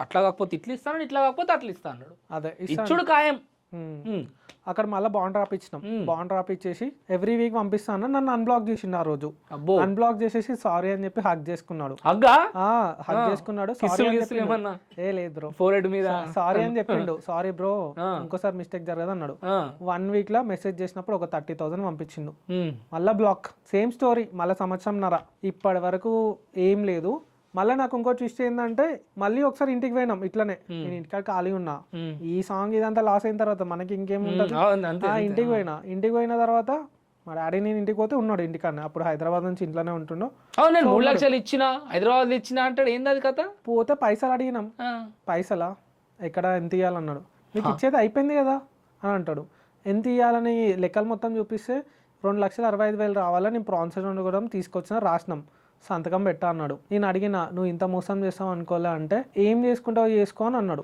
అట్లా కాకపోతే ఇట్లా ఇస్తాను, ఇట్లా కాకపోతే అట్లా ఇస్తా అన్నాడు. అదే ఇచ్చుడు ఖాయం. అక్కడ మళ్ళీ బాండ్ రాపిచ్చినాం. బాండ్ రాపిచ్చేసి ఎవ్రీ వీక్ పంపిస్తాను. నన్ను అన్బ్లాక్ చేసిండు ఆ రోజు. అబ్బో, అన్బ్లాక్ చేసేసి సారీ అని చెప్పి హక్ చేసుకున్నాడు. హగ్గా హక్ చేసుకున్నాడు. ఏమన్నా ఏ లేదు బ్రో, ఫోర్ హెడ్ మీద సారీ అని చెప్పిండు. సారీ బ్రో, ఇంకోసారి మిస్టేక్ జరగదు అన్నాడు. 1 week లో మెసేజ్ చేసినప్పుడు ఒక 30,000 పంపించిండు. మళ్ళా బ్లాక్. Same story. మళ్ళీ సంవత్సరంన్నర ఇప్పటి వరకు ఏం లేదు. మళ్ళీ నాకు ఇంకో ట్విస్ట్ ఏంటంటే మళ్ళీ ఒకసారి ఇంటికి పోయినాం ఇట్లనే. నేను ఇంటికాడ ఖాళీ ఉన్నా. ఈ సాంగ్ ఇదంతా లాస్ అయిన తర్వాత మనకి ఇంకేముంటది. ఇంటికి పోయిన తర్వాత మా డాడీ నేను ఇంటికి పోతే ఉన్నాడు ఇంటికాడనే. అప్పుడు హైదరాబాద్ నుంచి ఇంట్లోనే ఉంటుండో. నేను 3 లక్షలు ఇచ్చిన, హైదరాబాద్ ఇచ్చిన అంటాడు. ఏంది అది కథ? పోతే పైసలు అడిగినాం. పైసలా ఎక్కడ ఎంత ఇవ్వాలన్నాడు. నీకు ఇచ్చేది అయిపోయింది కదా అని అంటాడు. ఎంత ఇవ్వాలని లెక్కలు మొత్తం చూపిస్తే 2,65,000 రావాలని నేను ప్రాన్స్ కూడా తీసుకొచ్చిన, రాసినాం, సంతకం పెట్టా అన్నాడు. నేను అడిగిన, నువ్వు ఇంత మోసం చేస్తావు అనుకోలే అంటే, ఏం చేసుకుంటావు చేసుకో అని అన్నాడు.